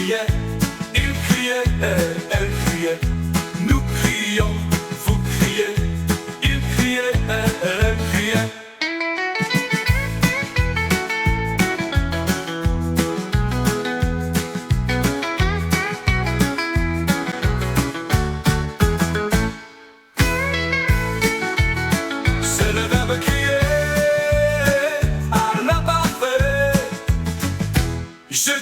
criait, il criait, elle criait. Nous crions, vous criez, il criait, elle criait. C'est le verbe crier à l'imparfait. Je